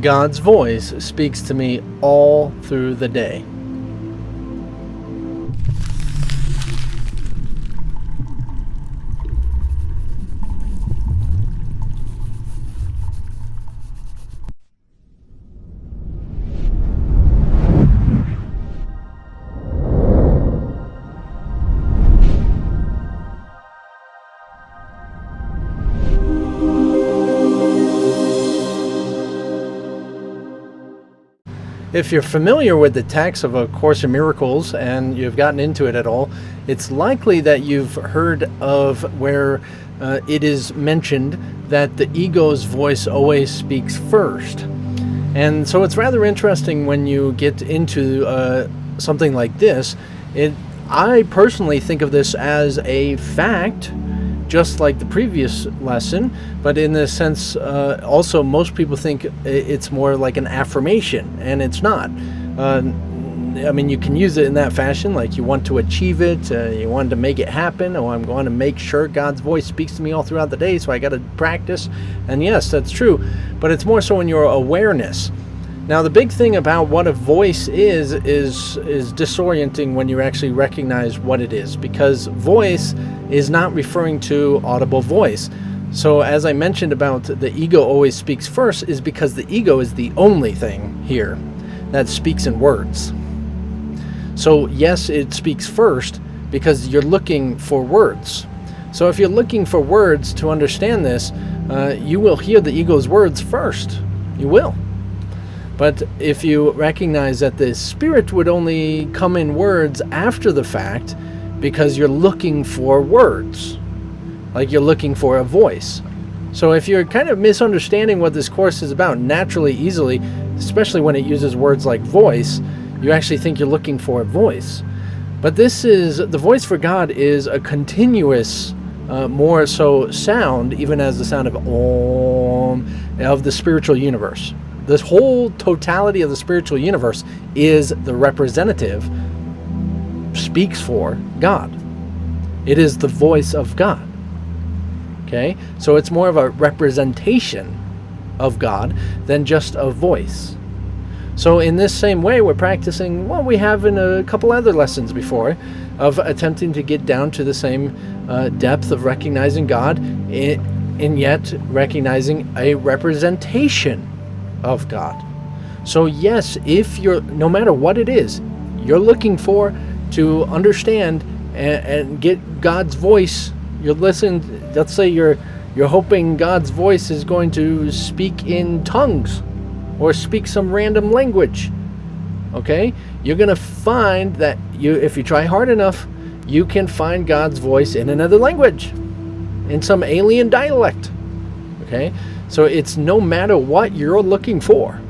God's voice speaks to me all through the day. If you're familiar with the text of A Course in Miracles and you've gotten into it at all, it's likely that you've heard of where it is mentioned that the ego's voice always speaks first. And so it's rather interesting when you get into something like this. I personally think of this as a fact, just like the previous lesson, but in the sense, also most people think it's more like an affirmation, and it's not. I mean, you can use it in that fashion, like you want to achieve it, you want to make it happen, or I'm going to make sure God's voice speaks to me all throughout the day, so I got to practice. And yes, that's true, but it's more so in your awareness. Now, the big thing about what a voice is disorienting when you actually recognize what it is, because voice is not referring to audible voice. So as I mentioned about the ego always speaks first, is because the ego is the only thing here that speaks in words. So yes, it speaks first because you're looking for words. So if you're looking for words to understand this, you will hear the ego's words first. You will. But if you recognize that the spirit would only come in words after the fact, because you're looking for words, like you're looking for a voice. So if you're kind of misunderstanding what this course is about naturally, easily, especially when it uses words like voice, you actually think you're looking for a voice. But this is, the voice for God is a continuous, more so sound, even as the sound of Om, of the spiritual universe. This whole totality of the spiritual universe is the representative, speaks for God. It is the voice of God. Okay? So it's more of a representation of God than just a voice. So in this same way, we're practicing what we have in a couple other lessons before, of attempting to get down to the same depth of recognizing God, and yet recognizing a representation of God. So yes, if you're, no matter what it is you're looking for to understand and get God's voice, you're listening, let's say you're hoping God's voice is going to speak in tongues or speak some random language, okay? You're going to find that if you try hard enough, you can find God's voice in another language, in some alien dialect, okay? So it's no matter what you're looking for,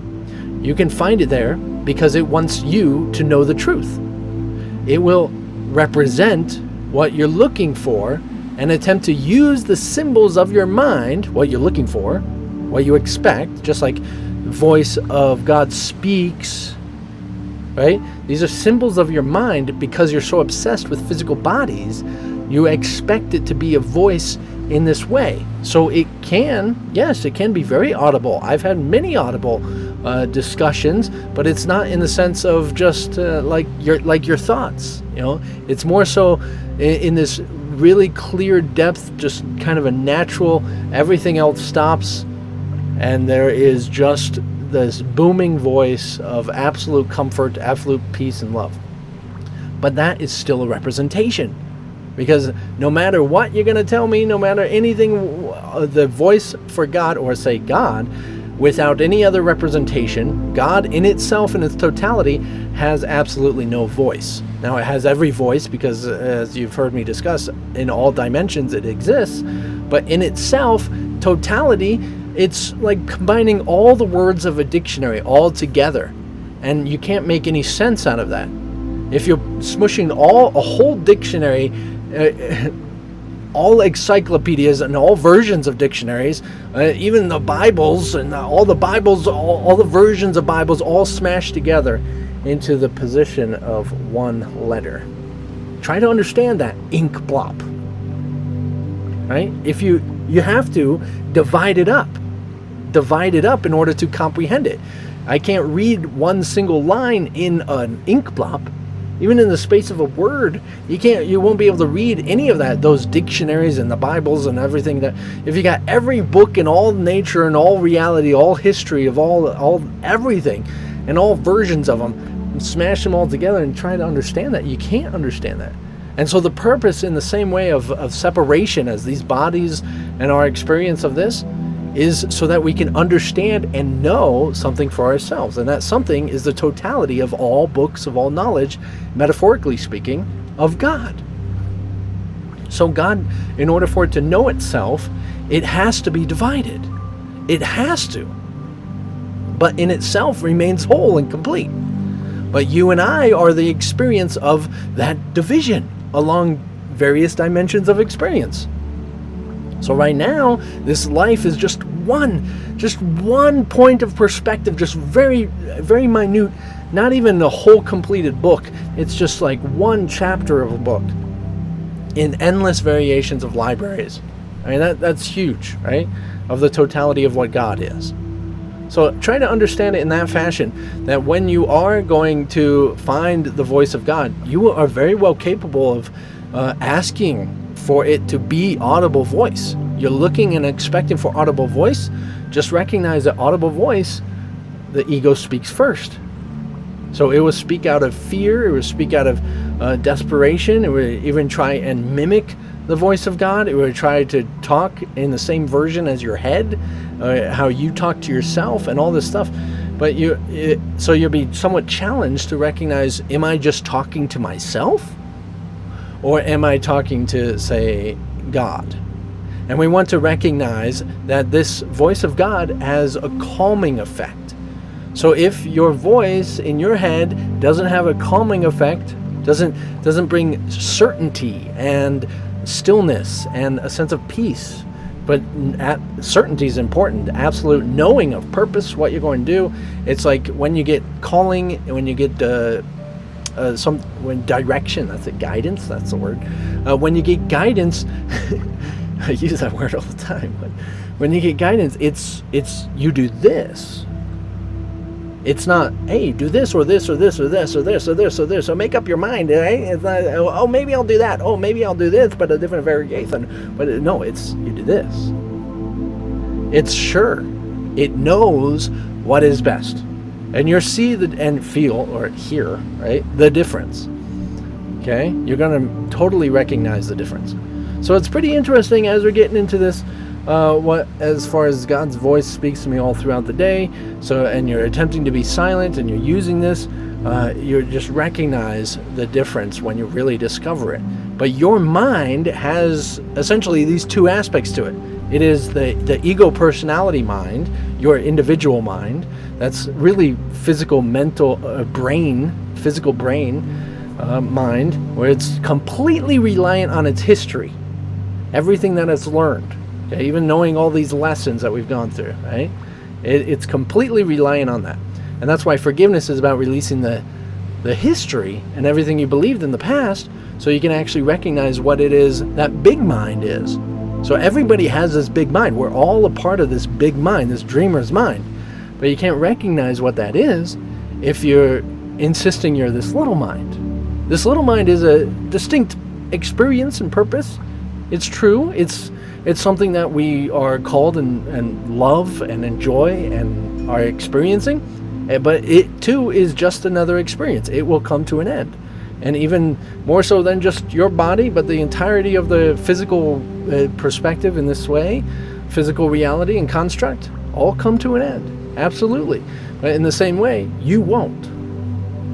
you can find it there because it wants you to know the truth. It will represent what you're looking for and attempt to use the symbols of your mind, what you're looking for, what you expect, just like the voice of God speaks, right? These are symbols of your mind because you're so obsessed with physical bodies. You expect it to be a voice in this way. So it can, yes, it can be very audible. I've had many audible discussions, but it's not in the sense of just like your thoughts. You know, it's more so in this really clear depth, just kind of a natural. Everything else stops, and there is just this booming voice of absolute comfort, absolute peace, and love. But that is still a representation. Because no matter what you're going to tell me, no matter anything, the voice for God, or say God, without any other representation, God in itself, in its totality, has absolutely no voice. Now it has every voice because, as you've heard me discuss, in all dimensions it exists, but in itself, totality, it's like combining all the words of a dictionary all together, and you can't make any sense out of that. If you're smushing a whole dictionary, all encyclopedias and all versions of dictionaries, even the Bibles and all the Bibles, all the versions of Bibles, all smashed together into the position of one letter. Try to understand that ink blop, right? If you have to divide it up, divided up in order to comprehend it. I can't read one single line in an ink blot. Even in the space of a word, you won't be able to read any of that, those dictionaries and the Bibles and everything. That if you got every book in all nature and all reality, all history of all everything and all versions of them, and smash them all together and try to understand that, you can't understand that. And so the purpose, in the same way of separation as these bodies and our experience of this, is so that we can understand and know something for ourselves. And that something is the totality of all books, of all knowledge, metaphorically speaking, of God. So God, in order for it to know itself, it has to be divided. It has to. But in itself remains whole and complete. But you and I are the experience of that division along various dimensions of experience. So right now, this life is just one point of perspective, just very, very minute, not even a whole completed book. It's just like one chapter of a book in endless variations of libraries. I mean, that's huge, right? Of the totality of what God is. So try to understand it in that fashion, that when you are going to find the voice of God, you are very well capable of asking for it to be audible voice. You're looking and expecting for audible voice. Just recognize that audible voice, the ego speaks first. So it will speak out of fear. It will speak out of desperation. It will even try and mimic the voice of God. It will try to talk in the same version as your head, how you talk to yourself and all this stuff. But so you'll be somewhat challenged to recognize, am I just talking to myself? Or am I talking to, say, God? And we want to recognize that this voice of God has a calming effect. So if your voice in your head doesn't have a calming effect, doesn't bring certainty and stillness and a sense of peace, but certainty is important, absolute knowing of purpose, what you're going to do. It's like when you get calling, when you get when direction, that's it, guidance, that's the word. When you get guidance, I use that word all the time, but when you get guidance, it's you do this. It's not, hey, do this or this or this or this or this or this or this. So make up your mind, right? It's not, oh, maybe I'll do that. Oh, maybe I'll do this, but a different variation. But no, it's you do this. It's sure. It knows what is best. And you'll see and feel or hear, right, the difference. Okay? You're going to totally recognize the difference. So it's pretty interesting as we're getting into this, as far as God's voice speaks to me all throughout the day. So, and you're attempting to be silent and you're using this, you just recognize the difference when you really discover it. But your mind has essentially these two aspects to it. It is the ego personality mind, your individual mind. That's really physical, mental, physical brain mind, where it's completely reliant on its history, everything that it's learned. Okay, even knowing all these lessons that we've gone through, right? It's completely reliant on that. And that's why forgiveness is about releasing the history and everything you believed in the past, so you can actually recognize what it is that big mind is. So everybody has this big mind. We're all a part of this big mind, this dreamer's mind. But you can't recognize what that is if you're insisting you're this little mind. This little mind is a distinct experience and purpose. It's true. It's something that we are called and love and enjoy and are experiencing. But it too is just another experience. It will come to an end. And even more so than just your body, but the entirety of the physical perspective in this way, physical reality and construct, all come to an end. Absolutely. But in the same way, you won't.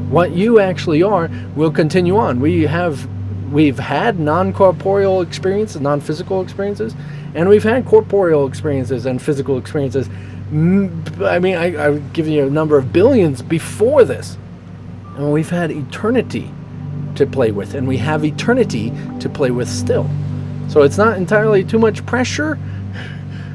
What you actually are will continue on. We've had non-corporeal experiences, non-physical experiences, and we've had corporeal experiences and physical experiences. I mean, I would give you a number of billions before this. And we've had eternity to play with, and we have eternity to play with still. So it's not entirely too much pressure.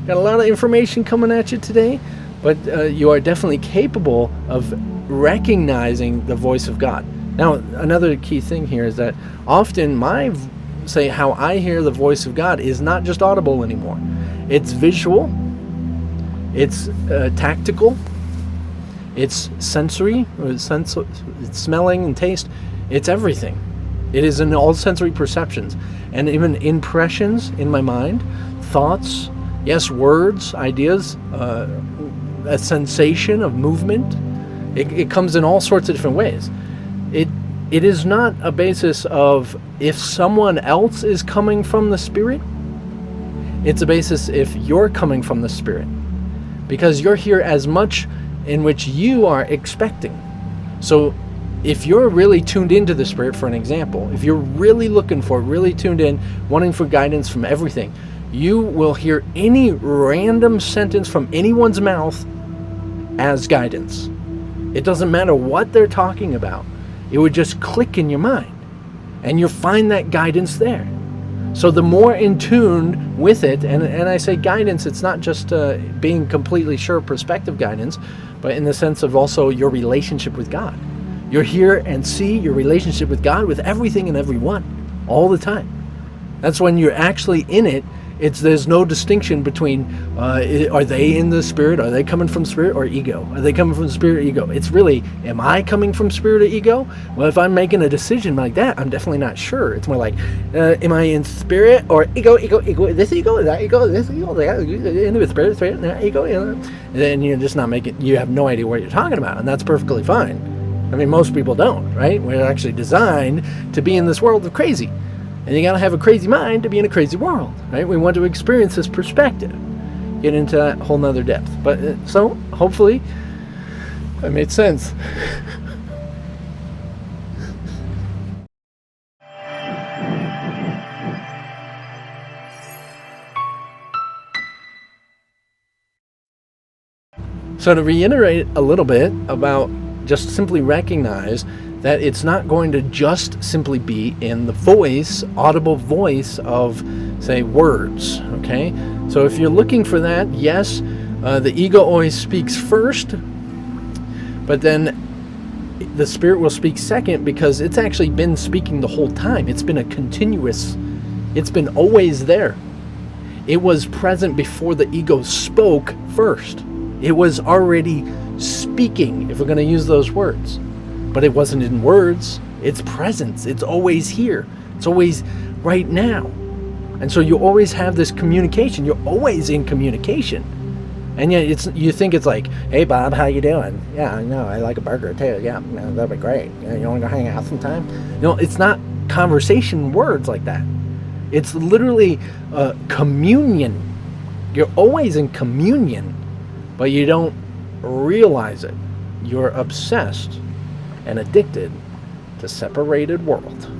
Got a lot of information coming at you today, but you are definitely capable of recognizing the voice of God. Now, another key thing here is that often how I hear the voice of God is not just audible anymore. It's visual, It's tactical. It's sensory. It's smelling and taste. It's everything. It is in all sensory perceptions, and even impressions in my mind, thoughts, yes, words, ideas, a sensation of movement. It comes in all sorts of different ways. It is not a basis of if someone else is coming from the Spirit. It's a basis if you're coming from the Spirit, because you're here as much in which you are expecting. So if you're really tuned into the Spirit, for an example, if you're really looking for, really tuned in, wanting for guidance from everything, you will hear any random sentence from anyone's mouth as guidance. It doesn't matter what they're talking about. It would just click in your mind, and you'll find that guidance there. So the more in tune with it, and I say guidance, it's not just being completely sure perspective guidance, but in the sense of also your relationship with God. You're here and see your relationship with God, with everything and everyone, all the time. That's when you're actually in it. There's no distinction between are they in the Spirit, are they coming from Spirit or ego? Are they coming from Spirit or ego? It's really, am I coming from Spirit or ego? Well, if I'm making a decision like that, I'm definitely not sure. It's more like, am I in Spirit or ego, this ego, that ego, this ego, that into Spirit, that ego, and then you're just not making, you have no idea what you're talking about, and that's perfectly fine. I mean, most people don't, right? We're actually designed to be in this world of crazy. And you gotta have a crazy mind to be in a crazy world, right? We want to experience this perspective, get into that whole nother depth. But so hopefully that made sense. So to reiterate a little bit about just simply recognize that it's not going to just simply be in the voice, audible voice of, say, words, okay? So if you're looking for that, yes, the ego always speaks first, but then the Spirit will speak second, because it's actually been speaking the whole time. It's been a continuous, it's been always there. It was present before the ego spoke first. It was already speaking, if we're going to use those words. But it wasn't in words. It's presence. It's always here. It's always right now. And so you always have this communication. You're always in communication. And yet you think it's like, hey, Bob, how you doing? Yeah, I know. I like a burger, too. Yeah, that'd be great. You want to go hang out sometime? It's not conversation words like that. It's literally communion. You're always in communion, but you don't realize it. You're obsessed and addicted to separated world.